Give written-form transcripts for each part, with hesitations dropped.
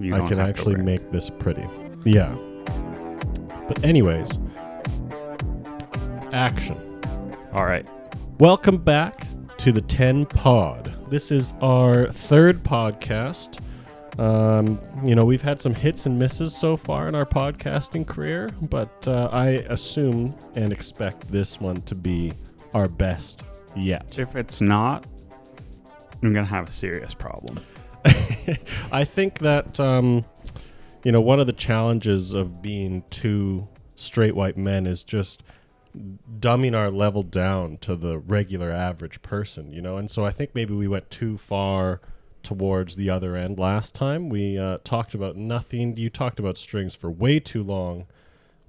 You I don't can have to actually rip. make this pretty. Yeah. But anyways, action. All right. Welcome back to the Tennpod. This is our third podcast. We've had some hits and misses so far in our podcasting career, but I assume and expect this one to be our best yet. If it's not, I'm going to have a serious problem. I think that, one of the challenges of being two straight white men is just dumbing our level down to the regular average person, and so I think maybe we went too far towards the other end last time. We talked about nothing. You talked about strings for way too long.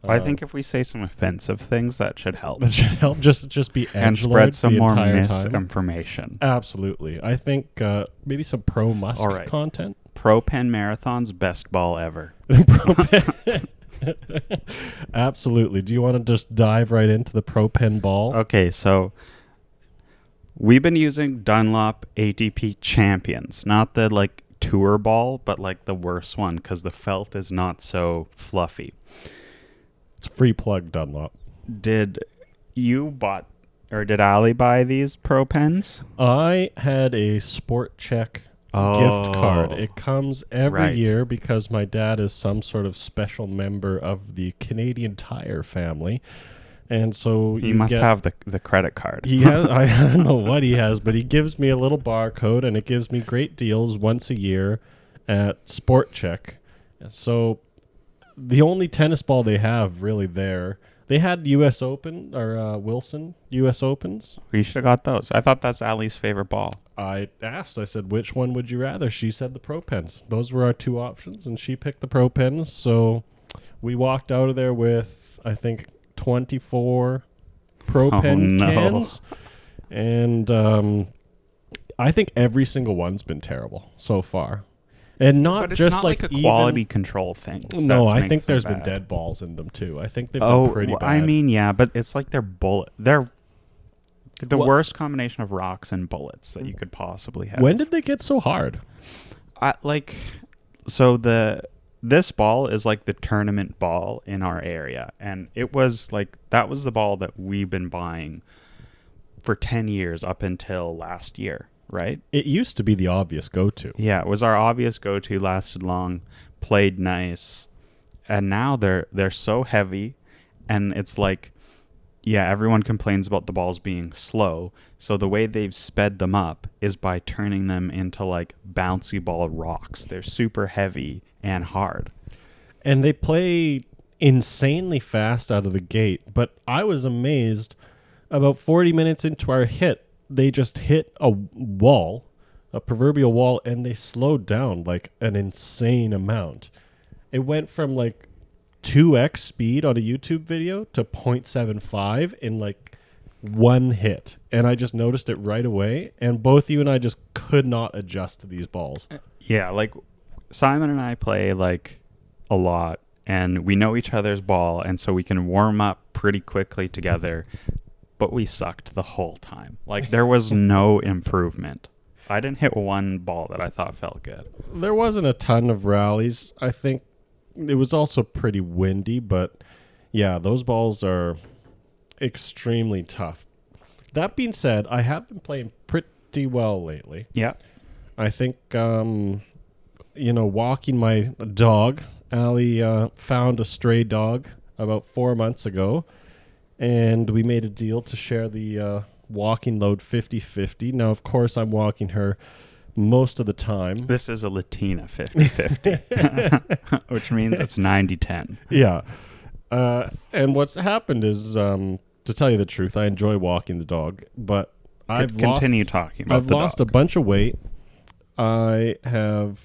I think if we say some offensive things, that should help. That should help. Just be and edgelords spread some the more entire time. misinformation. Absolutely. I think maybe some pro Musk All right. content. Pro Pen Marathon's best ball ever. Absolutely. Do you want to just dive right into the Pro Pen ball? Okay, so we've been using Dunlop ATP Champions, not the tour ball, but the worst one because the felt is not so fluffy. It's free plug, Dunlop. Did Ali buy these Pro Pens? I had a Sport Check gift card. It comes every year because my dad is some sort of special member of the Canadian Tire family. And so he must have the credit card. He has, I don't know what he has, but he gives me a little barcode, and it gives me great deals once a year at Sport Check. So the only tennis ball they have really there, they had U.S. Open or Wilson U.S. Opens. We should have got those. I thought that's Ali's favorite ball. I said, which one would you rather? She said the Pro Pens. Those were our two options, and she picked the Pro Pens. So we walked out of there with, I think, 24 Pro Pen cans. And I think every single one's been terrible so far. And not but it's just not like a quality control thing. No, I think there's been dead balls in them too. I think they've been pretty bad. I mean, yeah, but it's like they're the worst combination of rocks and bullets that you could possibly have. When did they get so hard? This ball is like the tournament ball in our area, and it was that was the ball that we've been buying for 10 years up until last year, right? It used to be the obvious go-to. Yeah, it was our obvious go-to, lasted long, played nice, and now they're so heavy, and it's everyone complains about the balls being slow, so the way they've sped them up is by turning them into bouncy ball rocks. They're super heavy and hard. And they play insanely fast out of the gate, but I was amazed about 40 minutes into our hit, they just hit a wall, a proverbial wall, and they slowed down an insane amount. It went from 2x speed on a YouTube video to 0.75 in one hit. And I just noticed it right away. And both you and I just could not adjust to these balls. Yeah, Simon and I play a lot, and we know each other's ball, and so we can warm up pretty quickly together. But we sucked the whole time. There was no improvement. I didn't hit one ball that I thought felt good. There wasn't a ton of rallies. I think it was also pretty windy, but yeah, those balls are extremely tough. That being said, I have been playing pretty well lately. Yeah. I think, walking my dog, Ali found a stray dog about 4 months ago, and we made a deal to share the walking load 50-50. Now, of course, I'm walking her most of the time. This is a Latina 50-50, which means it's 90-10. Yeah. And what's happened is, to tell you the truth, I enjoy walking the dog, but I've lost a bunch of weight. I have,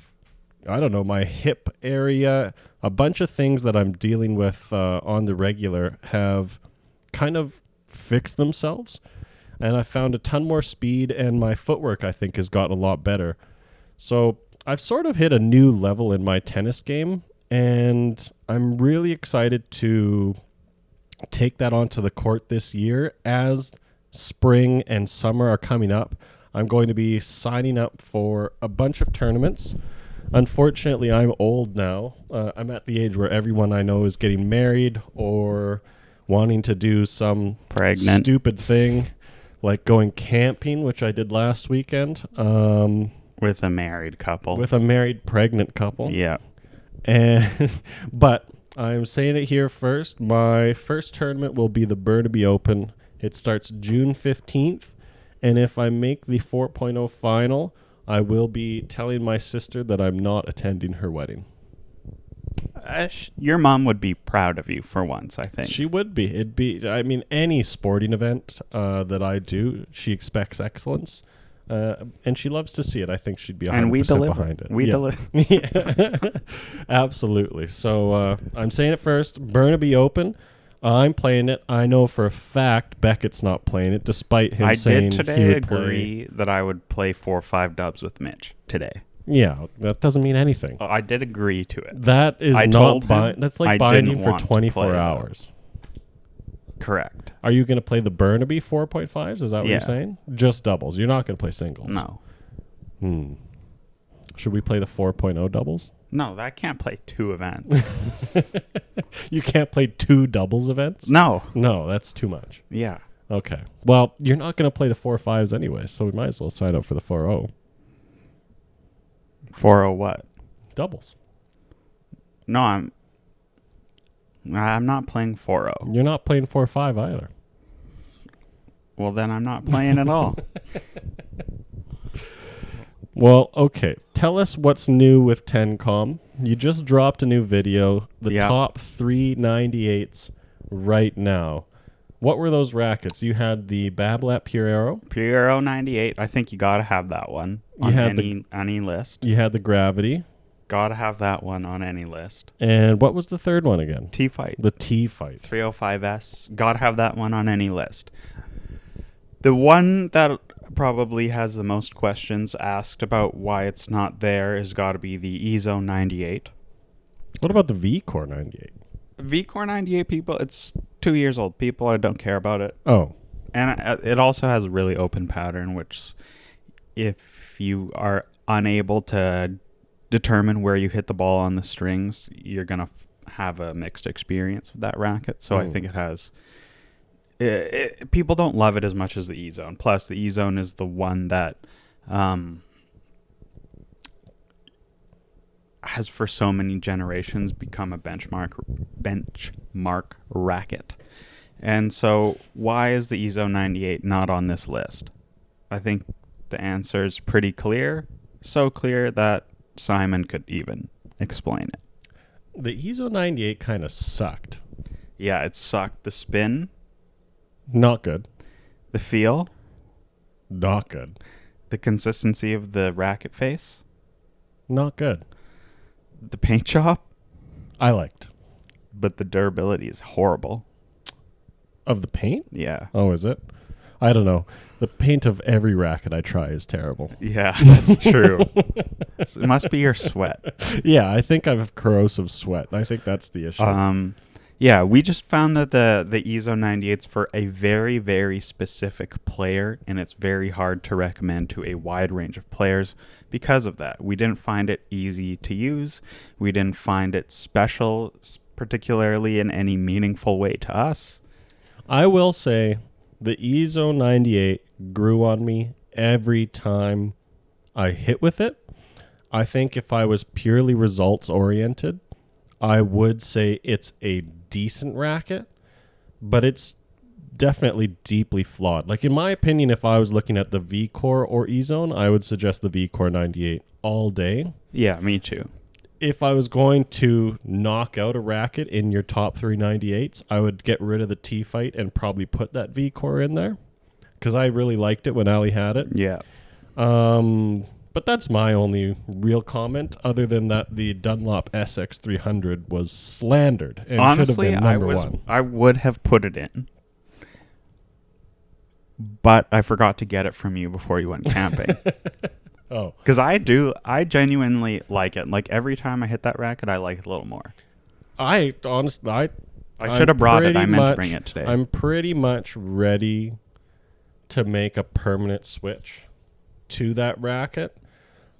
my hip area, a bunch of things that I'm dealing with on the regular have kind of fixed themselves. And I found a ton more speed, and my footwork, I think, has gotten a lot better. So I've sort of hit a new level in my tennis game, and I'm really excited to take that onto the court this year. As spring and summer are coming up, I'm going to be signing up for a bunch of tournaments. Unfortunately, I'm old now. I'm at the age where everyone I know is getting married or wanting to do some stupid thing, like going camping, which I did last weekend. With a married couple. With a married pregnant couple. Yeah. But I'm saying it here first. My first tournament will be the Burnaby Open. It starts June 15th. And if I make the 4.0 final, I will be telling my sister that I'm not attending her wedding. Your mom would be proud of you for once, I think. She would be. Any sporting event that I do, she expects excellence. And she loves to see it. I think she'd be 100% behind it. We deliver. Yeah. Absolutely. So I'm saying it first. Burnaby Open. I'm playing it. I know for a fact Beckett's not playing it, despite him saying he would I did today agree that I would play 4 or 5 dubs with Mitch today. Yeah, that doesn't mean anything. I did agree to it. That is that's like binding for 24 hours. Correct. Are you going to play the Burnaby 4.5s? Is that what you're saying? Just doubles. You're not going to play singles. No. Should we play the 4.0 doubles? No, I can't play 2 events. You can't play 2 doubles events? No, that's too much. Yeah. Okay. Well, you're not going to play the 4.5s anyway, so we might as well sign up for the 4.0. 4.0 what? Doubles. No, I'm not playing 4.0. You're not playing 4.5 either. Well, then I'm not playing at all. Well, okay. Tell us what's new with TennCom. You just dropped a new video. The top 398s right now. What were those rackets? You had the Babolat Pure Aero. Pure Aero 98. I think you got to have that one on any list. You had the Gravity. Got to have that one on any list. And what was the third one again? T-Fight. The T-Fight. 305S. Got to have that one on any list. The one that probably has the most questions asked about why it's not there has got to be the EZO 98. What about the V-Core 98? V-Core 98, people, it's 2 years old. People, I don't care about it. Oh. And it also has a really open pattern, which if you are unable to determine where you hit the ball on the strings, you're going to have a mixed experience with that racket. So I think it has... people don't love it as much as the E-Zone. Plus, the E-Zone is the one that has for so many generations become a benchmark racket. And so why is the EZO 98 not on this list? I think the answer is pretty clear. So clear that Simon could even explain it. The EZO 98 kind of sucked. Yeah, it sucked. The spin. Not good. The feel. Not good. The consistency of the racket face. Not good. The paint job. I liked. But the durability is horrible. Of the paint? Yeah. Oh, is it? I don't know. The paint of every racket I try is terrible. Yeah, that's true. It must be your sweat. Yeah, I think I have corrosive sweat. I think that's the issue. Yeah, we just found that the EZO 98's for a very, very specific player, and it's very hard to recommend to a wide range of players because of that. We didn't find it easy to use. We didn't find it special, particularly in any meaningful way to us. I will say the EZO 98 grew on me every time I hit with it. I think if I was purely results oriented, I would say it's a decent racket, but it's definitely deeply flawed. Like, in my opinion, if I was looking at the V-Core or E-Zone, I would suggest the V-Core 98 all day. Yeah, me too. If I was going to knock out a racket in your top 398s, I would get rid of the T-Fight and probably put that V-Core in there because I really liked it when Ali had it. Yeah. But that's my only real comment, other than that the Dunlop SX300 was slandered and honestly, should have been number one. I would have put it in, but I forgot to get it from you before you went camping. Oh. Because I genuinely like it. Like, every time I hit that racket, I like it a little more. I should have brought it. I meant to bring it today. I'm pretty much ready to make a permanent switch to that racket.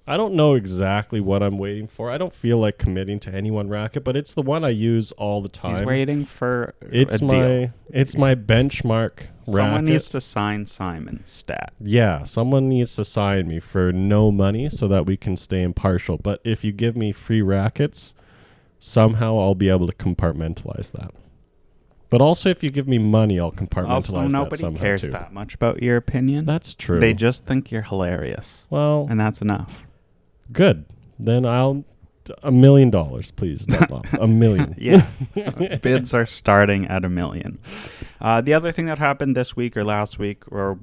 I don't know exactly what I'm waiting for. I don't feel like committing to any one racket, but it's the one I use all the time. He's waiting for it's a my deal. It's my benchmark Someone racket. needs to sign Simon stat. Yeah, someone needs to sign me for no money so that we can stay impartial. But if you give me free rackets, somehow I'll be able to compartmentalize that. But also, if you give me money, I'll compartmentalize that somehow too. Nobody cares that much about your opinion. That's true. They just think you're hilarious. Well, and that's enough. Good. Then $1 million, please. $1 million. Yeah. Bids are starting at $1 million. The other thing that happened this week or last week or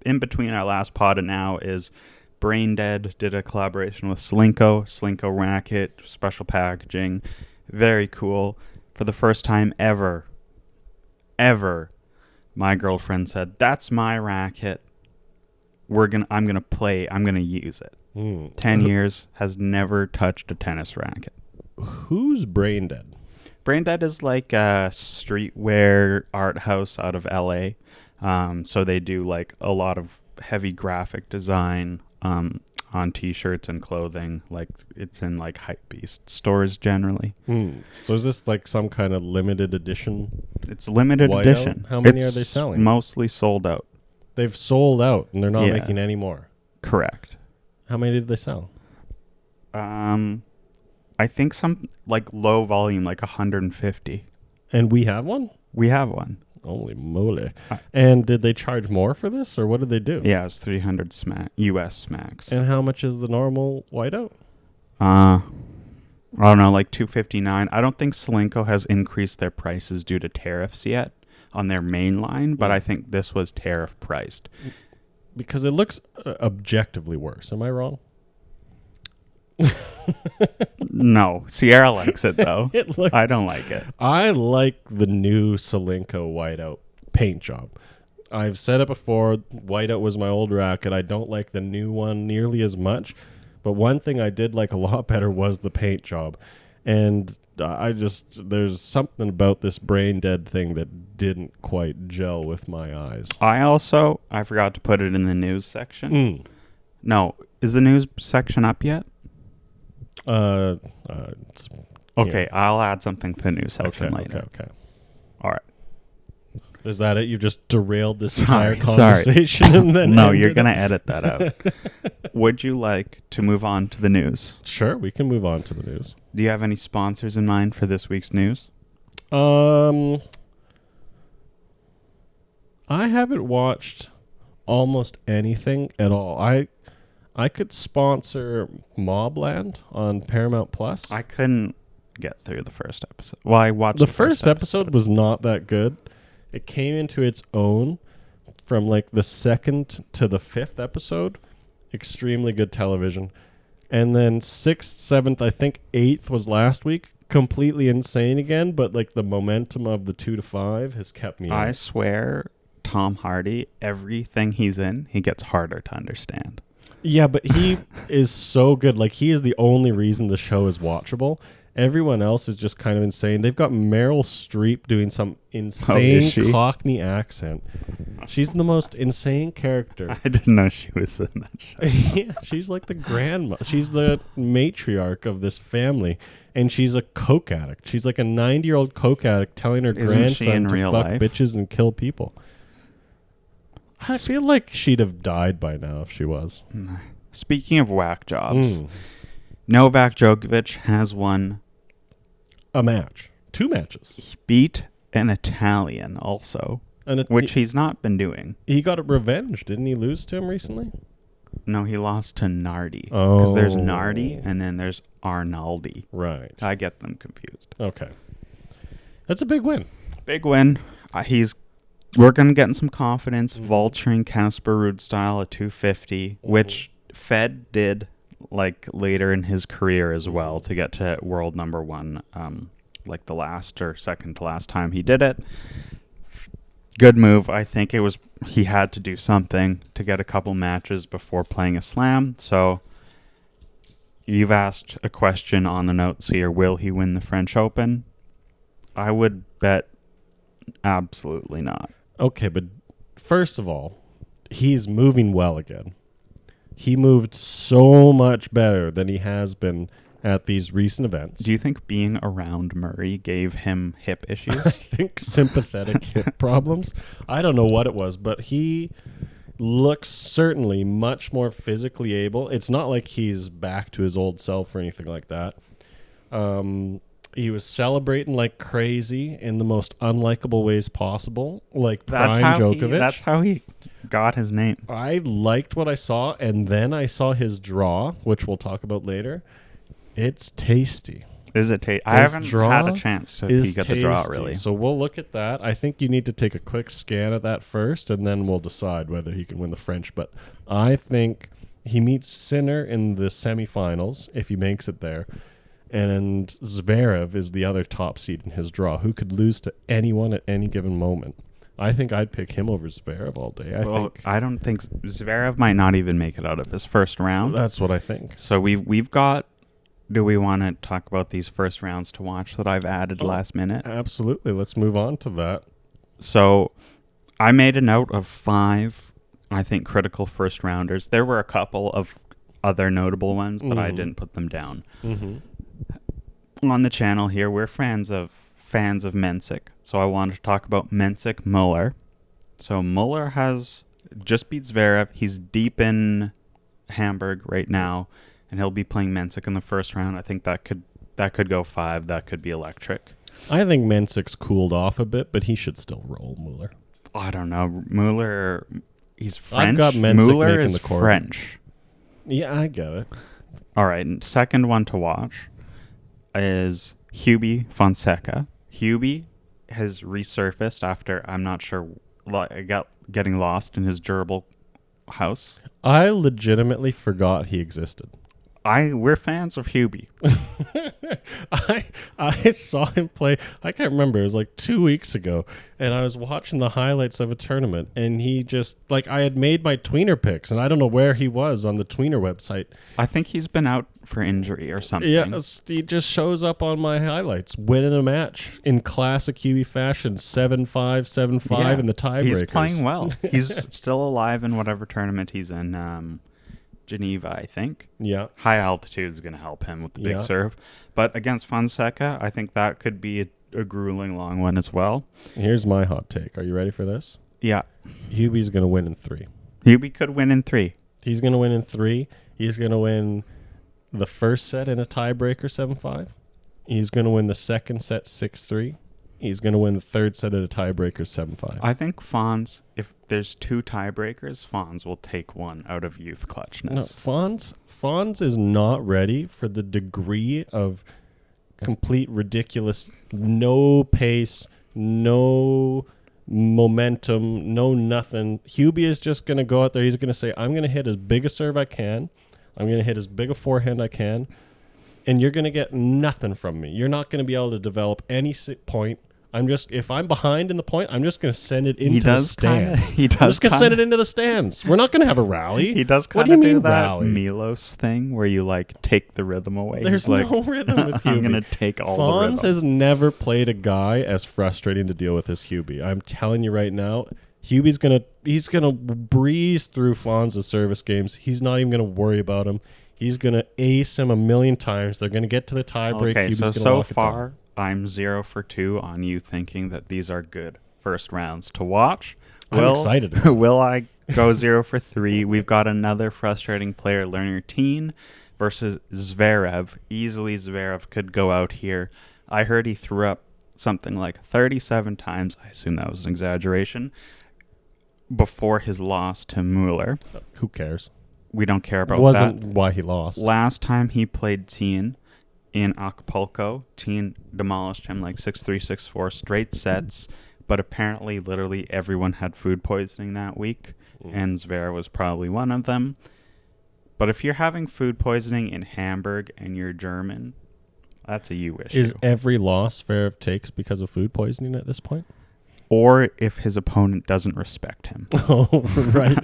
in between our last pod and now is Brain Dead did a collaboration with Celinko Racket, special packaging. Very cool. For the first time ever, my girlfriend said, "That's my racket. I'm gonna play. I'm gonna use it." 10 years, has never touched a tennis racket. Who's Brain Dead? Brain Dead is like a streetwear art house out of LA. So they do like a lot of heavy graphic design on t-shirts and clothing. Like it's in like hypebeast stores generally. So is this like some kind of limited edition? It's limited edition. How many are they selling? Mostly sold out. They've sold out and they're not making any more. Correct. How many did they sell? I think some like low volume, like 150. And we have one? We have one. Holy moly. And did they charge more for this or what did they do? Yeah, it's 300 US smacks. And how much is the normal whiteout? I don't know, like $259. I don't think Celinko has increased their prices due to tariffs yet on their main line, but I think this was tariff priced. Because it looks objectively worse. Am I wrong? No. Sierra likes it, though. I don't like it. I like the new Celinko whiteout paint job. I've said it before. Whiteout was my old racket. I don't like the new one nearly as much. But one thing I did like a lot better was the paint job. And there's something about this Brain Dead thing that didn't quite gel with my eyes. I forgot to put it in the news section. No, is the news section up yet? Okay, I'll add something to the news section later. Okay. All right. Is that it? You just derailed this entire conversation and then No, you're going to edit that out. Would you like to move on to the news? Sure, we can move on to the news. Do you have any sponsors in mind for this week's news? I haven't watched almost anything at all. I could sponsor Mobland on Paramount Plus. I couldn't get through the first episode. Well, I watched the first episode was not that good. It came into its own from like the second to the fifth episode. Extremely good television. And then 6th, 7th, I think 8th was last week. Completely insane again, but like the momentum of the 2 to 5 has kept me I swear, Tom Hardy, everything he's in, he gets harder to understand. Yeah, but he is so good. Like, he is the only reason the show is watchable. Everyone else is just kind of insane. They've got Meryl Streep doing some insane Cockney accent. She's the most insane character. I didn't know she was in that show. Yeah, she's like the grandma. She's the matriarch of this family, and she's a coke addict. She's like a 90-year-old coke addict telling her grandson to fuck bitches and kill people. I feel like she'd have died by now if she was. Speaking of whack jobs, Novak Djokovic has won a match. 2 matches. He beat an Italian also, which he's not been doing. He got revenge. Didn't he lose to him recently? No, he lost to Nardi. Because there's Nardi and then there's Arnaldi. Right. I get them confused. Okay. That's a big win. Big win. We're going to get in some confidence, vulturing Casper Ruud style at 250, which Fed did like later in his career as well to get to world number 1, like the last or second to last time he did it. Good move. I think he had to do something to get a couple matches before playing a slam. So you've asked a question on the notes here. Will he win the French Open? I would bet absolutely not. Okay, but first of all, he's moving well again. He moved so much better than he has been at these recent events. Do you think being around Murray gave him hip issues? I think sympathetic hip problems. I don't know what it was, but he looks certainly much more physically able. It's not like he's back to his old self or anything like that. He was celebrating like crazy in the most unlikable ways possible, like prime Djokovic. That's how he got his name. I liked what I saw, and then I saw his draw, which we'll talk about later. It's tasty. Is it tasty? I haven't had a chance to peek at the draw, really. So we'll look at that. I think you need to take a quick scan of that first, and then we'll decide whether he can win the French. But I think he meets Sinner in the semifinals if he makes it there. And Zverev is the other top seed in his draw, who could lose to anyone at any given moment. I think I'd pick him over Zverev all day. I don't think Zverev might not even make it out of his first round. That's what I think. So we've got. Do we want to talk about these first rounds to watch that I've added last minute? Absolutely. Let's move on to that. So I made a note of 5, I think, critical first rounders. There were a couple of other notable ones, but I didn't put them down. Mm-hmm. On the channel here, we're fans of Mensik. So I wanted to talk about Mensik Muller. So Muller has just beat Zverev. He's deep in Hamburg right now. And he'll be playing Mensik in the first round. I think that could go 5. That could be electric. I think Mensik's cooled off a bit, but he should still roll Muller. I don't know. Muller, he's French. I've got Mensik Muller making is the court. French. Yeah, I get it. All right. And second one to watch is Hubie Fonseca. Hubie has resurfaced after, I'm not sure, getting lost in his gerbil house. I legitimately forgot he existed. We're fans of Hubie. I saw him play. I can't remember. It was like 2 weeks ago, and I was watching the highlights of a tournament, and he just I had made my tweener picks, and I don't know where he was on the tweener website. I think he's been out for injury or something. Yeah, he just shows up on my highlights, winning a match in classic Hubie fashion, 7-5, 7-5 in the tiebreakers. He's playing well. He's still alive in whatever tournament he's in. Geneva, I think. Yeah. High altitude is going to help him with the big serve. But against Fonseca, I think that could be a grueling long one as well. Here's my hot take. Are you ready for this? Yeah. Hubie's going to win in 3. Hubie could win in 3. He's going to win in 3. He's going to win the first set in a tiebreaker 7-5. He's going to win the second set 6-3. He's going to win the third set at a tiebreaker 7-5. I think Fonz, if there's 2 tiebreakers, Fonz will take one out of youth clutchness. No, Fonz is not ready for the degree of complete ridiculous, no pace, no momentum, no nothing. Hubie is just going to go out there. He's going to say, I'm going to hit as big a serve I can. I'm going to hit as big a forehand I can. And you're going to get nothing from me. You're not going to be able to develop any point. If I'm behind in the point, I'm just going to send it into the stands. I'm just going to send it into the stands. We're not going to have a rally. He does kind of do that rally? Milos thing where you take the rhythm away. There's no rhythm with Hubie. I'm going to take all the rhythm. Fonz has never played a guy as frustrating to deal with as Hubie. I'm telling you right now, Hubie's he's gonna breeze through Fonz's service games. He's not even going to worry about him. He's going to ace him a million times. They're going to get to the tiebreak. Okay, Hubie's so far, I'm 0 for 2 on you thinking that these are good first rounds to watch. I'm excited. Will I go 0 for 3? We've got another frustrating player, Lerner Teen, versus Zverev. Easily Zverev could go out here. I heard he threw up something like 37 times. I assume that was an exaggeration. Before his loss to Muller. Who cares? We don't care about that. It wasn't why he lost. Last time he played Teen in Acapulco, Teen demolished him 6-3, 6-4 straight sets, but apparently literally everyone had food poisoning that week, and Zverev was probably one of them. But if you're having food poisoning in Hamburg and you're German, that's a you issue. Is every loss Zverev takes because of food poisoning at this point? Or if his opponent doesn't respect him. Oh, right.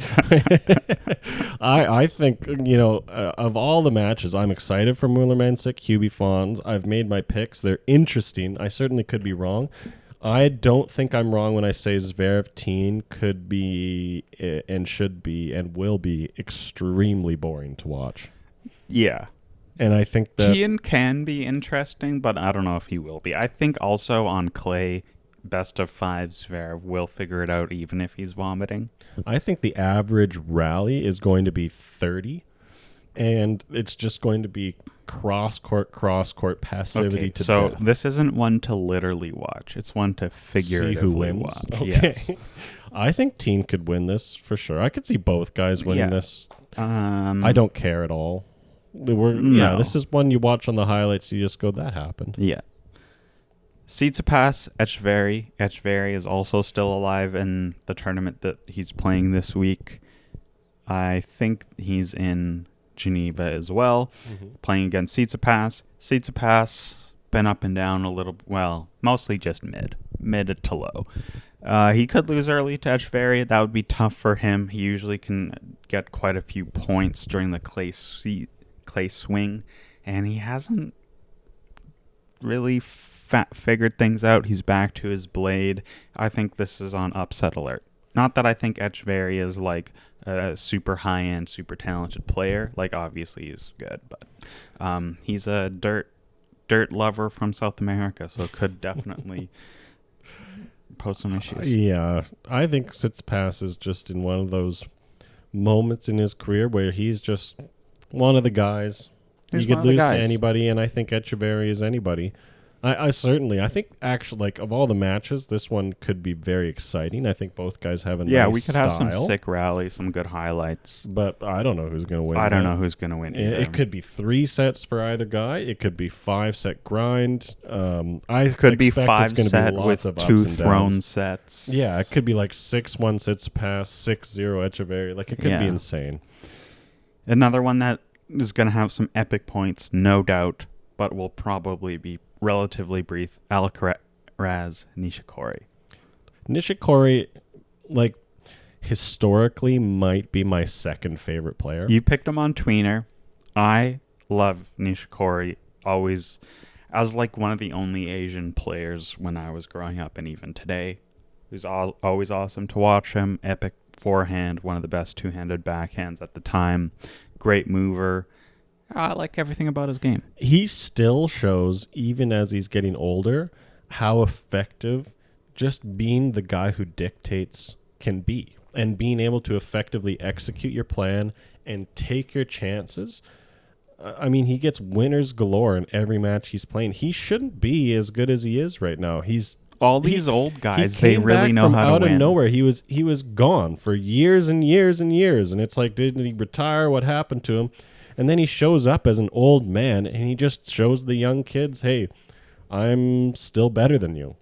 I think, of all the matches, I'm excited for Muller Mensik, Hubie Fonz. I've made my picks. They're interesting. I certainly could be wrong. I don't think I'm wrong when I say Zverev Teen could be and should be and will be extremely boring to watch. Yeah. And I think that Teen can be interesting, but I don't know if he will be. I think also on clay, best of 5 Zverev will figure it out even if he's vomiting. I think the average rally is going to be 30, and it's just going to be cross-court passivity to so death. This isn't one to literally watch. It's one to figuratively watch. Okay. Yes. I think Teen could win this for sure. I could see both guys winning this. I don't care at all. This is one you watch on the highlights. You just go, that happened. Yeah. Tsitsipas, Etcheverry. Etcheverry is also still alive in the tournament that he's playing this week. I think he's in Geneva as well, playing against Tsitsipas. Tsitsipas been up and down a little, well, mostly just mid to low. He could lose early to Etcheverry. That would be tough for him. He usually can get quite a few points during the clay swing, and he hasn't really figured things out. He's back to his blade. I think this is on upset alert. Not that I think Etcheverry is like a super high-end, super talented player. Like, obviously he's good, but he's a dirt lover from South America, so could definitely pose some issues. Yeah, I think Tsitsipas is just in one of those moments in his career where he's just one of the guys. You could lose to anybody, and I think Etcheverry is anybody. I think actually, like, of all the matches, this one could be very exciting. I think both guys have a nice we could have some sick rallies, some good highlights. But I don't know who's going to win. I don't know who's going to win either. It could be 3 sets for either guy. It could be 5-set grind. I could be 5-set with 2 thrown sets. Yeah, it could be like 6-1 Tsitsipas, 6-0 Etcheverry. Like, it could be insane. Another one that is going to have some epic points, no doubt, but will probably be relatively brief. Alcaraz, Nishikori. Nishikori, like, historically might be my second favorite player. You picked him on Tweener. I love Nishikori. Always, I was like one of the only Asian players when I was growing up, and even today. It was always awesome to watch him. Epic forehand, one of the best two-handed backhands at the time. Great mover. I like everything about his game. He still shows, even as he's getting older, how effective just being the guy who dictates can be. And being able to effectively execute your plan and take your chances. I mean, he gets winners galore in every match he's playing. He shouldn't be as good as he is right now. All these old guys, they really know how to win. Out of nowhere, he was gone for years and years and years. And it's like, did he retire? What happened to him? And then he shows up as an old man, and he just shows the young kids, hey, I'm still better than you.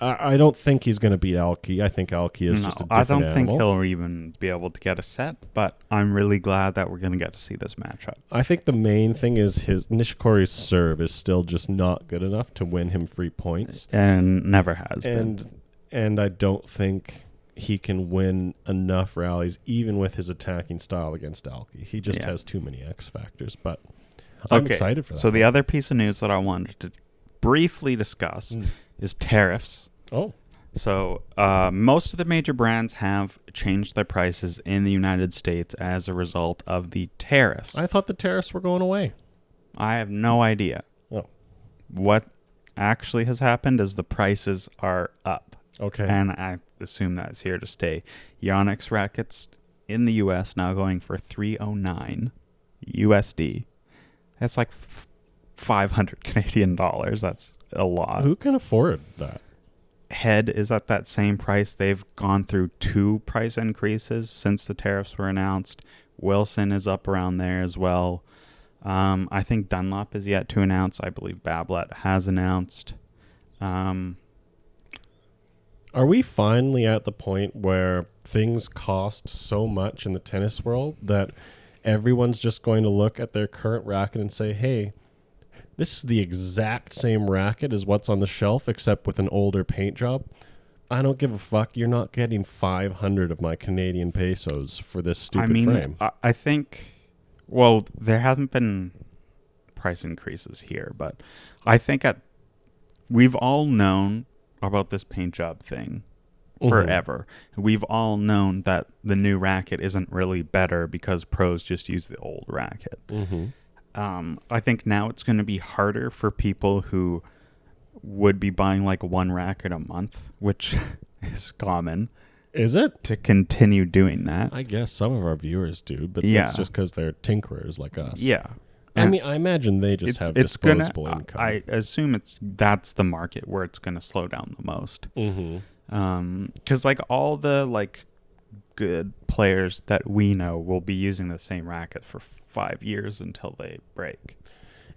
I don't think he's going to beat Alki. I think Alki is just a different animal. I don't think he'll even be able to get a set, but I'm really glad that we're going to get to see this matchup. I think the main thing is Nishikori's serve is still just not good enough to win him free points. And never has been. And I don't think he can win enough rallies, even with his attacking style against Alki. He just has too many X factors, but I'm excited for that. So the other piece of news that I wanted to briefly discuss is tariffs. Oh. So most of the major brands have changed their prices in the United States as a result of the tariffs. I thought the tariffs were going away. I have no idea. Oh. What actually has happened is the prices are up. Okay. And I assume that's here to stay. Yonex rackets in the U.S. now going for $309 USD. That's like 500 Canadian dollars. That's a lot. Who can afford that? Head is at that same price. They've gone through 2 price increases since the tariffs were announced. Wilson is up around there as well. I think Dunlop is yet to announce. I believe Bablet has announced. Are we finally at the point where things cost so much in the tennis world that everyone's just going to look at their current racket and say, hey, this is the exact same racket as what's on the shelf, except with an older paint job? I don't give a fuck. You're not getting 500 of my Canadian pesos for this stupid frame. I think, well, there hasn't been price increases here, but I think we've all known about this paint job thing forever. We've all known that the new racket isn't really better because pros just use the old racket. I think now it's going to be harder for people who would be buying like one racket a month, which is common. Is it? To continue doing that. I guess some of our viewers do, but that's just because they're tinkerers like us. Yeah. I mean, I imagine they just have disposable income. I assume that's the market where it's going to slow down the most. Because like all the like good players that we know will be using the same racket for 5 years until they break.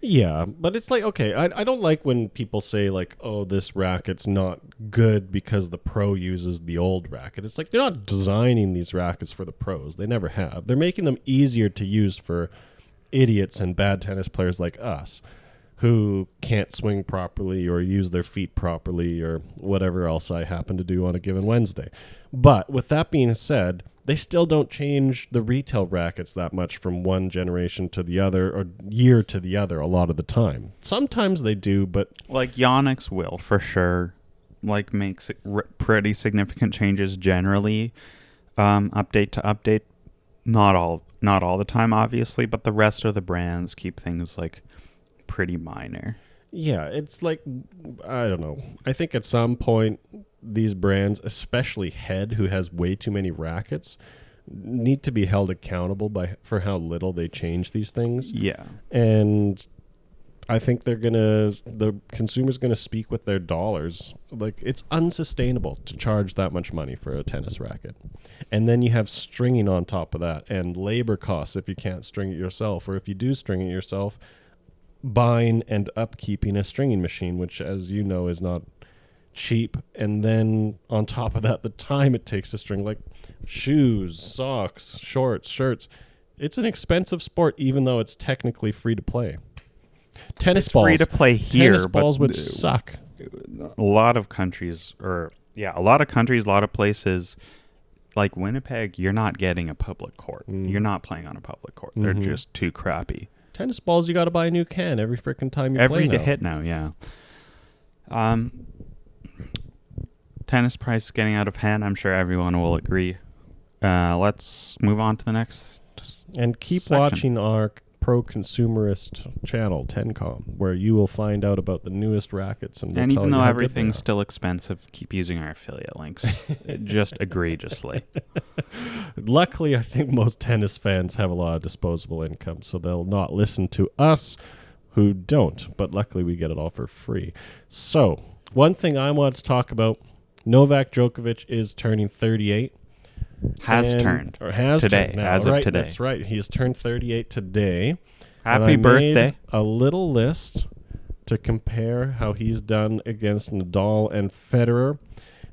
Yeah, but it's like, okay, I don't like when people say like, oh, this racket's not good because the pro uses the old racket. It's like they're not designing these rackets for the pros. They never have. They're making them easier to use for idiots and bad tennis players like us who can't swing properly or use their feet properly or whatever else I happen to do on a given Wednesday. But with that being said, they still don't change the retail rackets that much from one generation to the other or year to the other a lot of the time. Sometimes they do, but... Like Yonex will, for sure, like makes pretty significant changes generally, update to update. Not all the time, obviously, but the rest of the brands keep things like pretty minor. Yeah, it's like, I don't know. I think at some point, these brands, especially Head, who has way too many rackets, need to be held accountable for how little they change these things. Yeah. And I think the consumer's gonna speak with their dollars. Like, it's unsustainable to charge that much money for a tennis racket. And then you have stringing on top of that and labor costs if you can't string it yourself, or if you do string it yourself, buying and upkeeping a stringing machine, which, as you know, is not cheap. And then on top of that, the time it takes to string, like shoes, socks, shorts, shirts. It's an expensive sport, even though it's technically free to play. Tennis balls, free to play here, tennis balls would suck. A lot of countries, a lot of places, like Winnipeg, you're not getting a public court. You're not playing on a public court. They're just too crappy. Tennis balls, you got to buy a new can every freaking time you play now. Hit now, yeah. Tennis price getting out of hand. I'm sure everyone will agree. Let's move on to the next and keep section. watching our pro-consumerist channel, TennCom, where you will find out about the newest rackets. And even though everything's still expensive, keep using our affiliate links. Just egregiously. Luckily, I think most tennis fans have a lot of disposable income, so they'll not listen to us who don't. But luckily, we get it all for free. So, one thing I want to talk about, Novak Djokovic is turning 38. Has turned today. As of today. That's right. He has turned 38 today. Happy birthday. Made a little list to compare how he's done against Nadal and Federer.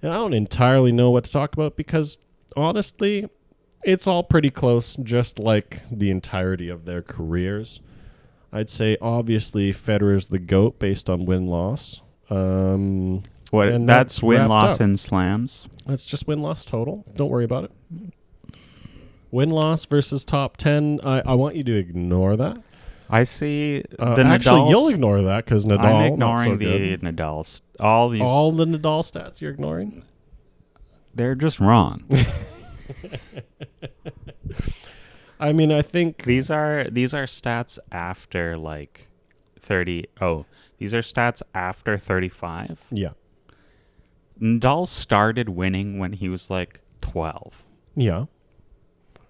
And I don't entirely know what to talk about because, honestly, it's all pretty close, just like the entirety of their careers. I'd say, obviously, Federer's the GOAT based on win-loss. That's win-loss in slams? That's just win-loss total. Don't worry about it. Win-loss versus top 10. I want you to ignore that. I see actually, you'll ignore that because Nadal. I'm ignoring the Nadal's. All the Nadal stats you're ignoring? They're just wrong. I mean, I think these are stats after like 30. Oh, these are stats after 35. Yeah. Nadal started winning when he was like 12. Yeah.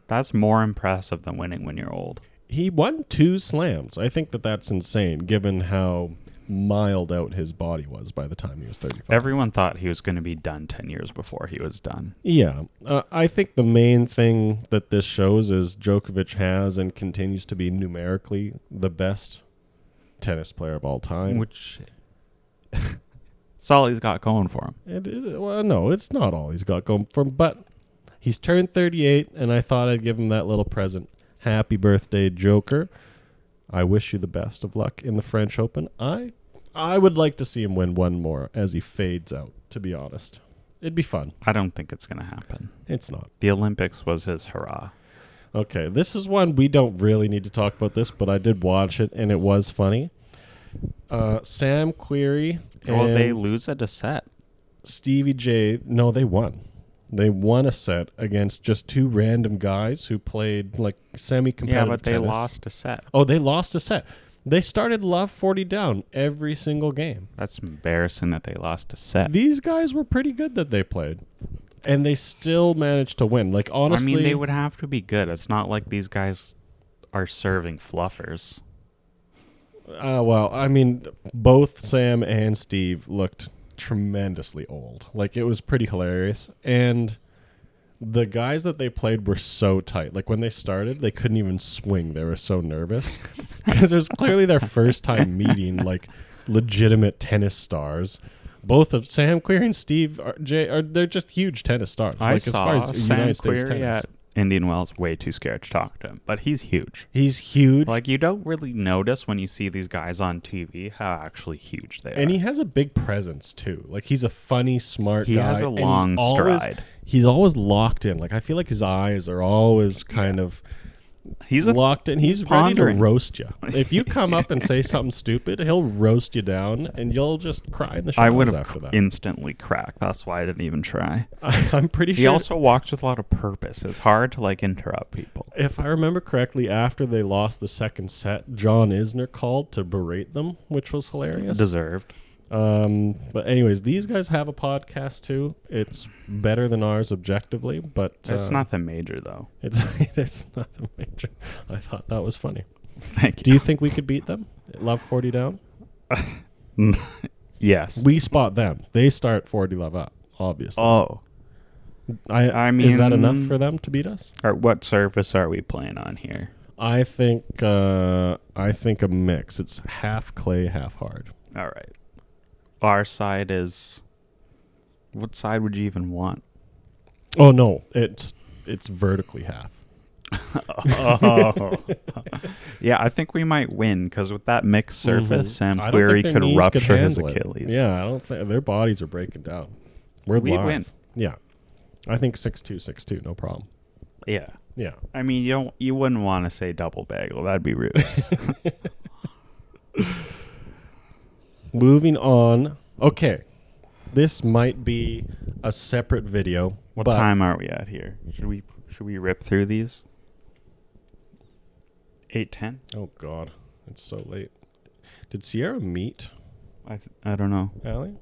That's more impressive than winning when you're old. He won 2 slams. I think that's insane, given how mild out his body was by the time he was 35. Everyone thought he was going to be done 10 years before he was done. Yeah. I think the main thing that this shows is Djokovic has and continues to be numerically the best tennis player of all time. Which... It's all he's got going for him. It is, well, no, it's not all he's got going for him, but he's turned 38, and I thought I'd give him that little present. Happy birthday, Joker. I wish you the best of luck in the French Open. I would like to see him win one more as he fades out, to be honest. It'd be fun. I don't think it's going to happen. It's not. The Olympics was his hurrah. Okay, this is one we don't really need to talk about this, but I did watch it, and it was funny. Sam Querrey. Well, they lose at a set. Stevie J, no, they won. They won a set against just two random guys who played like semi-competitive Yeah, but they tennis. lost a set. Oh, they lost a set. They started love 40 down every single game. That's embarrassing that they lost a set. These guys were pretty good that they played. And they still managed to win. Like, honestly... I mean, they would have to be good. It's not like these guys are serving fluffers. Well, I mean, both Sam and Steve looked tremendously old. Like, it was pretty hilarious. And the guys that they played were so tight. Like, when they started, they couldn't even swing. They were so nervous. Because it was clearly their first time meeting, like, legitimate tennis stars. Both of Sam Queer and Steve they're just huge tennis stars. I like, saw as far as Sam United States Queer tennis. at Indian Wells, way too scared to talk to him. But he's huge. He's huge. Like, you don't really notice when you see these guys on TV how actually huge they are. And he has a big presence, too. Like, he's a funny, smart guy. He has a long stride. He's always locked in. Like, I feel like his eyes are always kind of... He's locked in. He's pondering. Ready to roast you. If you come up and say something stupid, he'll roast you down, and you'll just cry in the shadows. I would after have that. instantly cracked. That's why I didn't even try. I'm pretty sure. He also walks with a lot of purpose. It's hard to like interrupt people. If I remember correctly, after they lost the second set, John Isner called to berate them, which was hilarious. Deserved. But anyways, these guys have a podcast too. It's better than ours objectively, but it's nothing major though. It is nothing major. I thought that was funny. Thank you. Do you think we could beat them? Love 40 down? Yes. We spot them. They start 40 love up, obviously. Oh. I mean, is that enough for them to beat us? Or what surface are we playing on here? I think a mix. It's half clay, half hard. All right. Our side is... What side would you even want? Oh, no. It's vertically half. Oh. Yeah, I think we might win because with that mixed surface, Sam Query could rupture his Achilles. Yeah, I don't think their bodies are breaking down. We win. Yeah. I think 6-2, 6-2, no problem. Yeah. Yeah. I mean, you wouldn't want to say double bagel. That'd be rude. Moving on. Okay. This might be a separate video. What time are we at here? Should we rip through these? 8:10? Oh God, it's so late. Did Sierra meet? I don't know. Allie?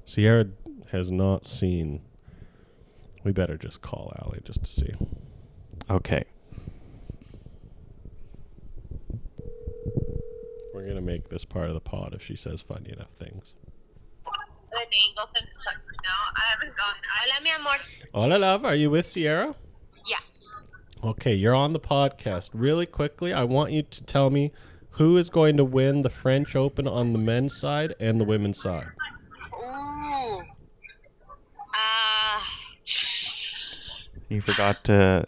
Sierra has not seen. We better just call Allie just to see. Okay. We're going to make this part of the pod if she says funny enough things. No, I haven't gone. Hola, mi amor. Hola, love. Are you with Sierra? Yeah. Okay, you're on the podcast. Really quickly, I want you to tell me who is going to win the French Open on the men's side and the women's side. Ooh. You forgot to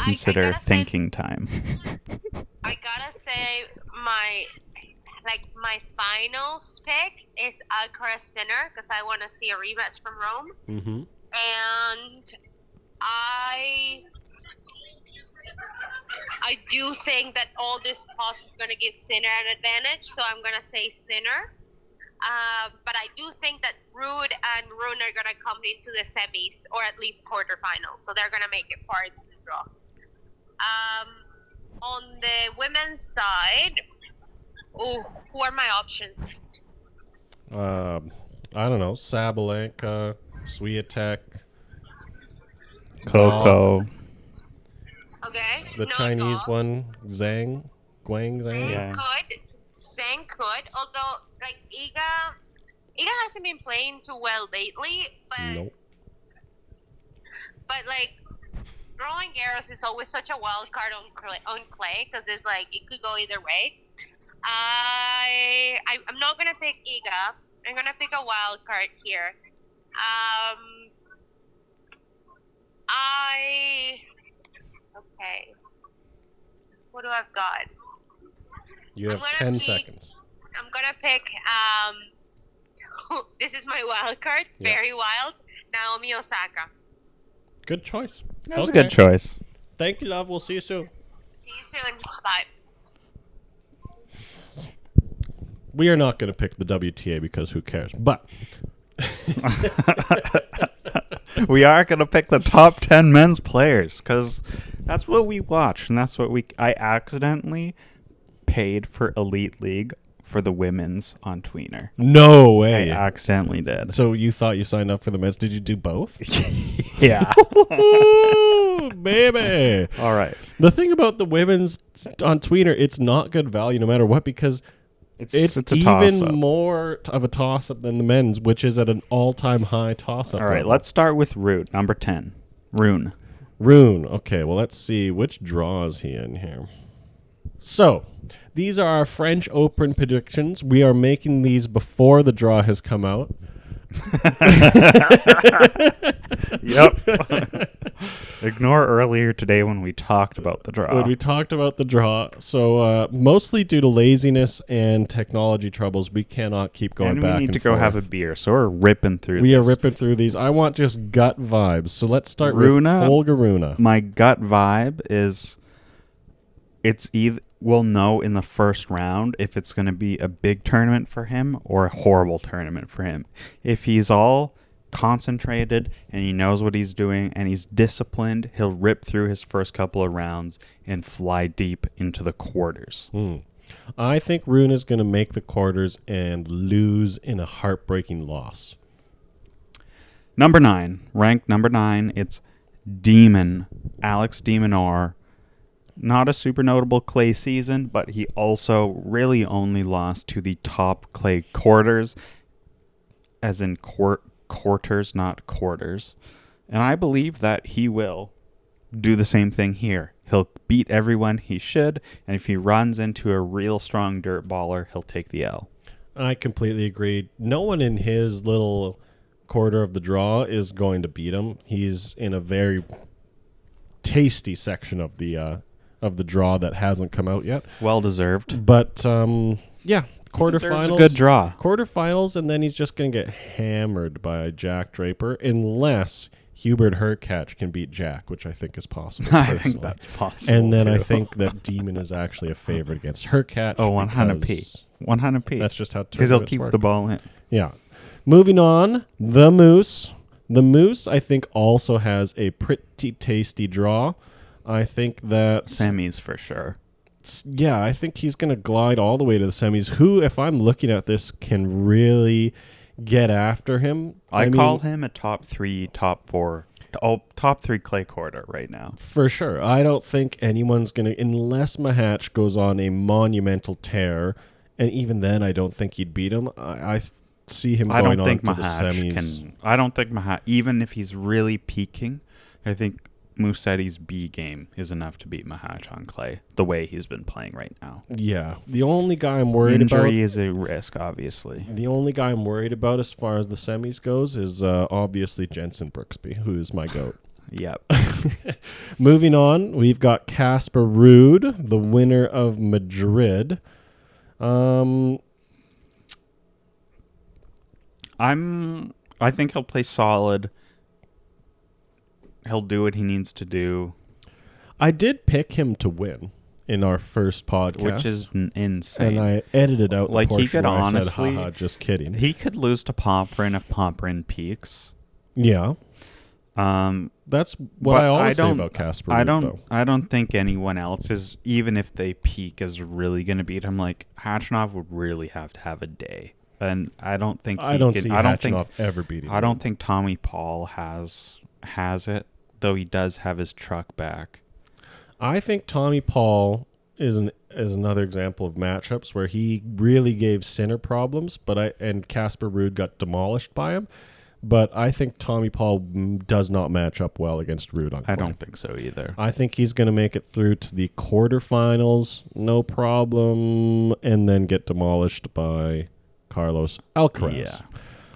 consider I thinking time. I gotta say my finals pick is Alcaraz Sinner because I want to see a rematch from Rome. Mm-hmm. And I do think that all this pause is going to give Sinner an advantage, so I'm going to say Sinner. But I do think that Ruud and Rune are going to come into the semis, or at least quarterfinals, so they're going to make it far into the draw. On the women's side, who are my options? I don't know. Sabalenka, Swiatek, Coco. Okay. The Chinese one, Guang Zhang. Yeah. Zhang could, although like Iga hasn't been playing too well lately, but Nope. But like Roland Garros is always such a wild card on clay because it's like it could go either way. I'm not gonna pick Iga. I'm gonna pick a wild card here. Okay. What do I've got? You have 10 seconds. I'm gonna pick this is my wild card. Yeah. Very wild. Naomi Osaka. Good choice. That's a good choice. Thank you, love. We'll see you soon. See you soon. Bye. we are not going to pick the WTA because who cares? But we are going to pick the top 10 men's players because that's what we watch, and that's what I accidentally paid for Elite League for the women's on Tweener. No way. I accidentally did. So you thought you signed up for the men's. Did you do both? Yeah. Baby. All right. The thing about the women's on Tweener, it's not good value no matter what, because it's even more of a toss-up than the men's, which is at an all-time high toss-up. All right, level. let's start with Root, number 10. Rune. Okay, well, let's see. Which draw is he in here? So, these are our French Open predictions. We are making these before the draw has come out. Yep. Ignore earlier today when we talked about the draw. So, mostly due to laziness and technology troubles, we cannot keep going back and forth. We need to go have a beer, so we're ripping through We are ripping through these. I want just gut vibes. So let's start with Olga Rune. My gut vibe is we'll know in the first round if it's going to be a big tournament for him or a horrible tournament for him. If he's all concentrated and he knows what he's doing and he's disciplined, he'll rip through his first couple of rounds and fly deep into the quarters. I think Rune is going to make the quarters and lose in a heartbreaking loss. Number 9, ranked number 9, it's Demon, Alex de Minaur. Not a super notable clay season, but he also really only lost to the top clay quarters, as in quarters, not quarters. And I believe that he will do the same thing here. He'll beat everyone he should, and if he runs into a real strong dirt baller, he'll take the L. I completely agree. No one in his little quarter of the draw is going to beat him. He's in a very tasty section of the draw that hasn't come out yet. Well deserved. But yeah, quarterfinals. A good draw. Quarterfinals, and then he's just going to get hammered by Jack Draper unless Hubert Hurkacz can beat Jack, which I think is possible. I think that's possible. And then too. I think that Demon is actually a favorite against Hurkacz. Oh, 100p. 100p. That's just how because he'll keep the ball in. Yeah. Moving on, the Moose. The Moose, I think, also has a pretty tasty draw. I think that semis for sure. Yeah, I think he's going to glide all the way to the semis. Who, if I'm looking at this, can really get after him? I call him a top 3, top 4, top 3 clay quarter right now. For sure. I don't think anyone's going to, unless Mahatch goes on a monumental tear, and even then I don't think he'd beat him. I see him going on to the semis. I don't think Mahatch, even if he's really peaking, I think Musetti's B game is enough to beat Mahatch on clay the way he's been playing right now. Yeah. The only guy I'm worried about... Injury is a risk, obviously. The only guy I'm worried about as far as the semis goes is obviously Jensen Brooksby, who is my GOAT. Yep. Moving on, we've got Casper Ruud, the winner of Madrid. I think he'll play solid. He'll do what he needs to do. I did pick him to win in our first podcast, which is insane. And I edited out like the portion he could where honestly, I said, haha, just kidding. He could lose to Popperin if Popperin peaks. Yeah. That's what I always say about Casper. I don't think anyone else is, even if they peak, is really going to beat him. Like Hachinov would really have to have a day. And I don't think Hachinov ever beating him. I don't think Tommy Paul has it. Though he does have his truck back. I think Tommy Paul is another example of matchups where he really gave Sinner problems, and Casper Ruud got demolished by him. But I think Tommy Paul does not match up well against Ruud on clay. I don't think so either. I think he's going to make it through to the quarterfinals, no problem, and then get demolished by Carlos Alcaraz.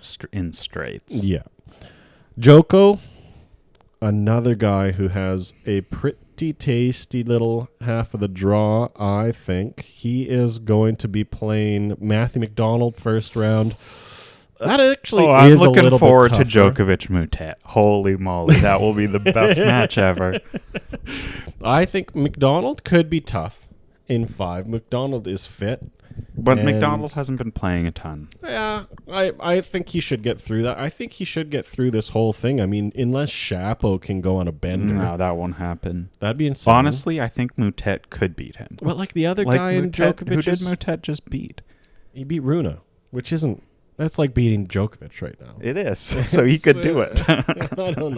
Yeah, in straights. Yeah. Djoko, another guy who has a pretty tasty little half of the draw, I think. He is going to be playing Matthew McDonald first round. That actually I'm is a little bit looking forward to tougher. Djokovic Mutet. Holy moly, that will be the best match ever. I think McDonald could be tough in 5. McDonald is fit. But McDonald hasn't been playing a ton. Yeah, I think he should get through that. I think he should get through this whole thing. I mean, unless Shapo can go on a bender. No, that won't happen. That'd be insane. Honestly, I think Moutet could beat him. Well, like the other guy in Djokovic. Who did Moutet just beat? He beat Rune, which isn't... That's like beating Djokovic right now. It is. So he could do it. I don't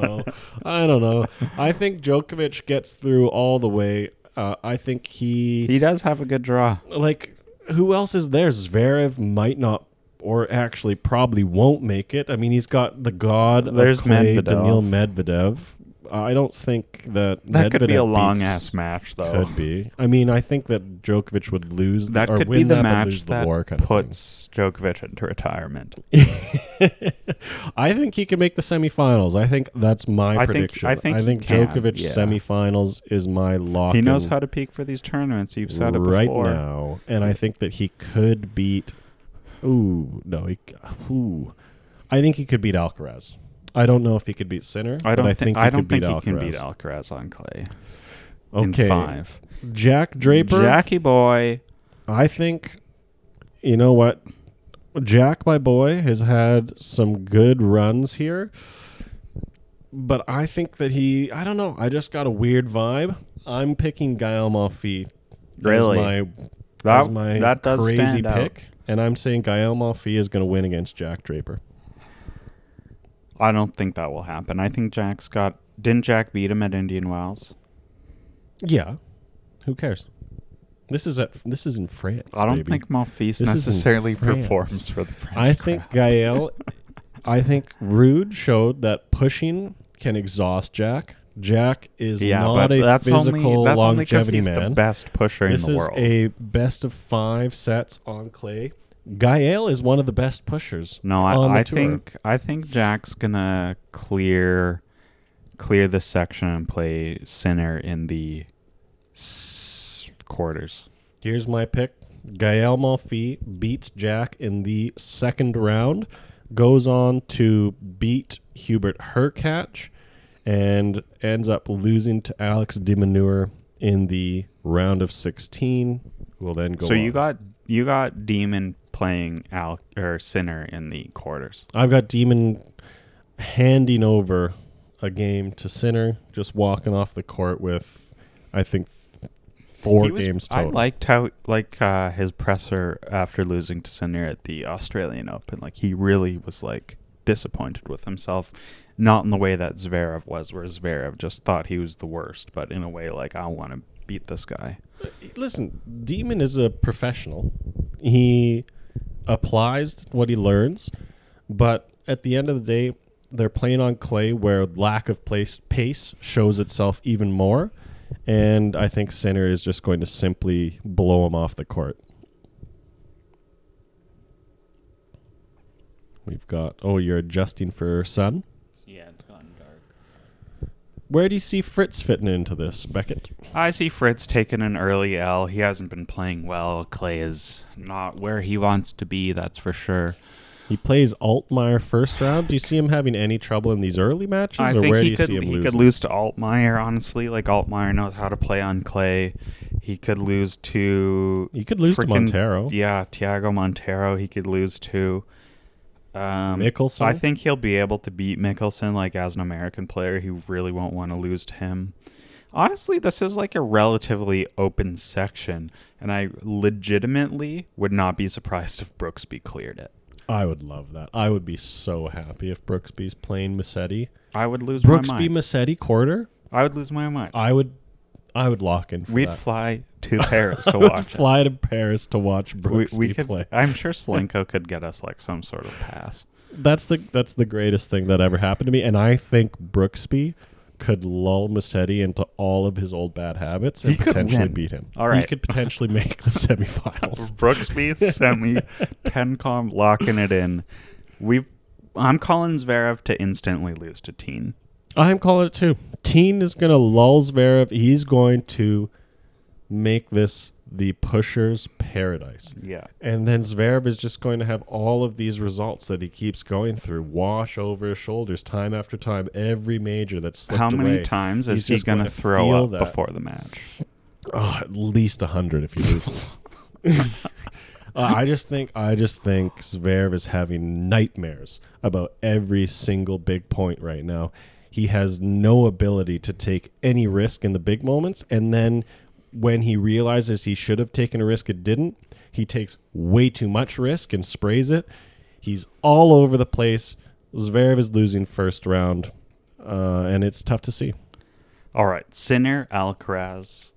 know. I think Djokovic gets through all the way. I think he does have a good draw. Like, who else is there? Zverev might not, or actually probably won't make it. I mean, he's got the god of clay, Daniil Medvedev. I don't think that Medvedev could be a long-ass match, though. Could be. I mean, I think that Djokovic would lose. That could be the match that puts Djokovic into retirement. I think he can make the semifinals. I think that's my prediction. I think Djokovic semifinals is my lock. He knows how to peak for these tournaments. You've said it before. Right now. And I think that he could beat... I think he could beat Alcaraz. I don't know if he could beat Sinner. I don't think he can beat Alcaraz on clay. Okay. In 5. Jack Draper. Jackie boy. I think, you know what? Jack, my boy, has had some good runs here. But I think that I don't know. I just got a weird vibe. I'm picking Gael Monfils. Really? As my that does crazy stand pick. Out. And I'm saying Gael Monfils is going to win against Jack Draper. I don't think that will happen. I think didn't Jack beat him at Indian Wells? Yeah. Who cares? This is in France. I don't think Monfils necessarily performs for the French I think Gael. I think Rude showed that pushing can exhaust Jack. Jack is not a physical longevity man. He's the best pusher in the world. This is a best of 5 sets on clay. Gael is one of the best pushers. No, I think Jack's gonna clear this section and play Sinner in the quarters. Here's my pick: Gael Monfils beats Jack in the second round, goes on to beat Hubert Hurkacz, and ends up losing to Alex de Minaur in the round of 16. Will then go. So you got Demon playing Sinner in the quarters. I've got Demon handing over a game to Sinner, just walking off the court with, I think, 4 games total. I liked his presser after losing to Sinner at the Australian Open. Like, he really was disappointed with himself, not in the way that Zverev was, where Zverev just thought he was the worst, but in a way I want to beat this guy. Listen, Demon is a professional. He applies what he learns, but at the end of the day, they're playing on clay where lack of pace shows itself even more, and I think Sinner is just going to simply blow him off the court. We've got... Oh, you're adjusting for sun? Yeah, it's gotten dark. Where do you see Fritz fitting into this, Beckett? I see Fritz taking an early L. He hasn't been playing well. Clay is not where he wants to be, that's for sure. He plays Altmaier first round. Do you see him having any trouble in these early matches? I think he could lose to Altmaier, honestly. Altmaier knows how to play on clay. He could lose to... He could lose to Montero. Yeah, Thiago Montero he could lose to. Mickelson? I think he'll be able to beat Mickelson, as an American player. He really won't want to lose to him. Honestly, this is a relatively open section, and I legitimately would not be surprised if Brooksby cleared it. I would love that. I would be so happy if Brooksby's playing Musetti. I would lose my mind. Brooksby Musetti quarter? I would lose my mind. I would lock in for We'd that. fly to Paris to watch it. Fly to Paris to watch Brooksby play. I'm sure Celinko could get us some sort of pass. That's the greatest thing that ever happened to me, and I think Brooksby could lull Musetti into all of his old bad habits and potentially beat him. All right. He could potentially make the semifinals. Brooksby semi, TennCom locking it in. I'm calling Zverev to instantly lose to Teen. I'm calling it too. Teen is going to lull Zverev. He's going to make this the pusher's paradise. Yeah. And then Zverev is just going to have all of these results that he keeps going through, wash over his shoulders time after time, every major that's slipped away. How many times is he going to throw up before the match? Oh, at least 100 if he loses. I just think Zverev is having nightmares about every single big point right now. He has no ability to take any risk in the big moments, and then when he realizes he should have taken a risk and didn't, he takes way too much risk and sprays it. He's all over the place. Zverev is losing first round, and it's tough to see. All right, Sinner, Alcaraz.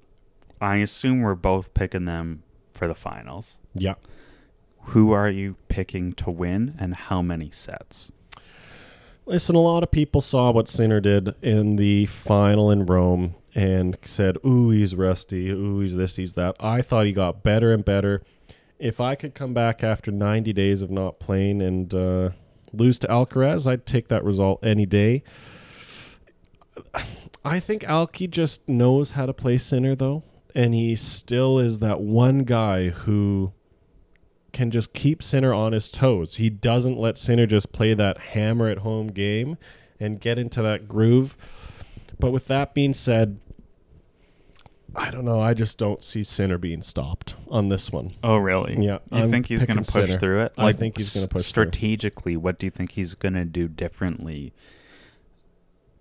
I assume we're both picking them for the finals. Yeah. Who are you picking to win, and how many sets? Listen, a lot of people saw what Sinner did in the final in Rome and said, ooh, he's rusty, ooh, he's this, he's that. I thought he got better and better. If I could come back after 90 days of not playing and lose to Alcaraz, I'd take that result any day. I think Alki just knows how to play Sinner, though, and he still is that one guy who can just keep Sinner on his toes. He doesn't let Sinner just play that hammer at home game and get into that groove. But with that being said, I don't know. I just don't see Sinner being stopped on this one. Oh, really? Yeah. You think he's going to push Sinner through it? I think he's going to push strategically, what do you think he's going to do differently?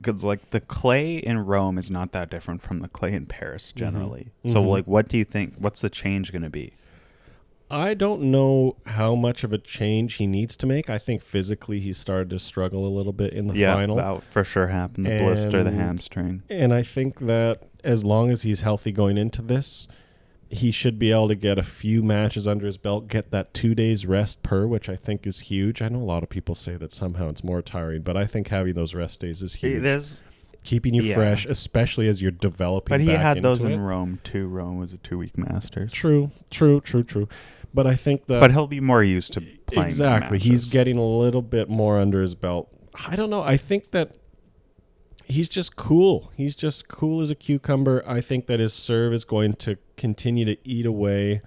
Because, like, the clay in Rome is not that different from the clay in Paris, generally. Mm-hmm. So, like, what do you think? What's the change going to be? I don't know how much of a change he needs to make. I think physically he started to struggle a little bit in the final. Yeah, that for sure happened. The blister, the hamstring. And I think that as long as he's healthy going into this, he should be able to get a few matches under his belt, get that 2 days rest per, which I think is huge. I know a lot of people say that somehow it's more tiring, but I think having those rest days is huge. It is. Keeping you fresh, especially as you're developing. But he had those in Rome too. Rome was a 2-week Masters. True. But I think that... But he'll be more used to playing exactly. matches. He's getting a little bit more under his belt. I don't know. I think that he's just cool. He's just cool as a cucumber. I think that his serve is going to continue to eat away.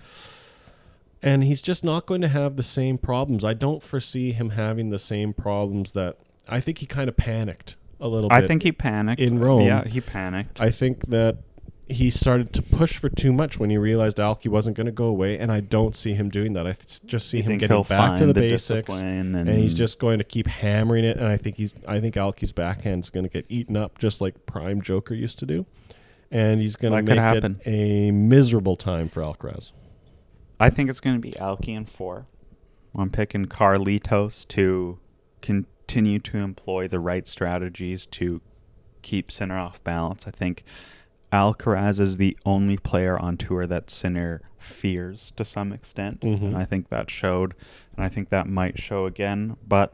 And he's just not going to have the same problems. I don't foresee him having the same problems that... I think he kind of panicked a little bit. I think he panicked. In Rome. Yeah, he panicked. I think that he started to push for too much when he realized Alki wasn't going to go away, and I don't see him doing that. I just see him getting back to the basics, and he's just going to keep hammering it. And I think Alki's backhand's going to get eaten up, just like Prime Joker used to do, and he's going to make it a miserable time for Alcaraz. I think it's going to be Alki in 4. I'm picking Carlitos to continue to employ the right strategies to keep Sinner off balance. I think Alcaraz is the only player on tour that Sinner fears to some extent. Mm-hmm. And I think that showed, and I think that might show again. But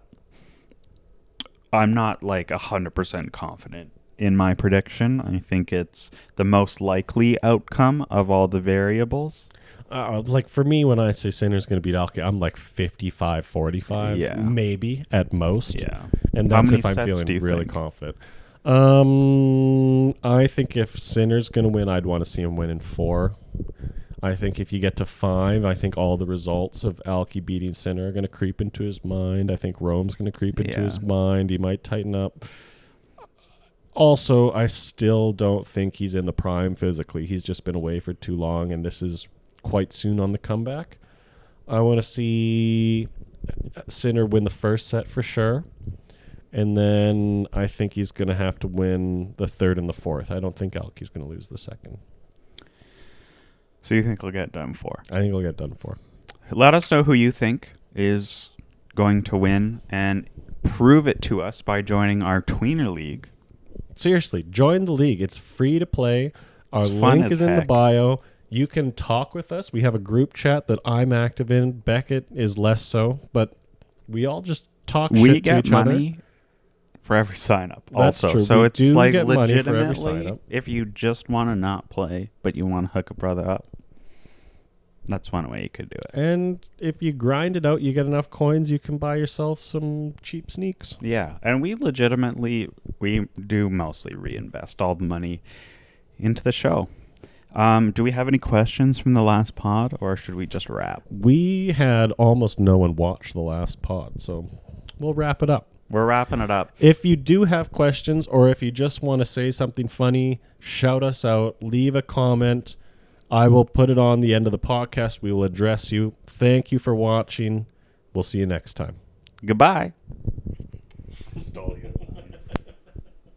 I'm not like 100% confident in my prediction. I think it's the most likely outcome of all the variables. Like for me, when I say Sinner's going to beat Alki, I'm like 55-45, maybe at most. Yeah. And that's if I'm feeling really confident. I think if Sinner's going to win, I'd want to see him win in 4. I think if you get to 5, I think all the results of Alki beating Sinner are going to creep into his mind. I think Rome's going to creep into his mind. He might tighten up. Also, I still don't think he's in the prime physically. He's just been away for too long, and this is quite soon on the comeback. I want to see Sinner win the first set for sure. And then I think he's going to have to win the 3rd and the 4th. I don't think Alki's going to lose the 2nd. So you think he'll get done 4? I think he'll get done 4. Let us know who you think is going to win, and prove it to us by joining our Tweener League. Seriously, join the league. It's free to play. Our link is in the bio. You can talk with us. We have a group chat that I'm active in. Beckett is less so, but we all just talk shit to each other. We get money for every sign up. That's also, true. So it's like legitimately, if you just want to not play, but you want to hook a brother up, that's one way you could do it. And if you grind it out, you get enough coins, you can buy yourself some cheap sneaks. Yeah, and we do mostly reinvest all the money into the show. Do we have any questions from the last pod, or should we just wrap? We had almost no one watch the last pod, so we'll wrap it up. We're wrapping it up. If you do have questions, or if you just want to say something funny, shout us out, leave a comment. I will put it on the end of the podcast. We will address you. Thank you for watching. We'll see you next time. Goodbye. Stole you.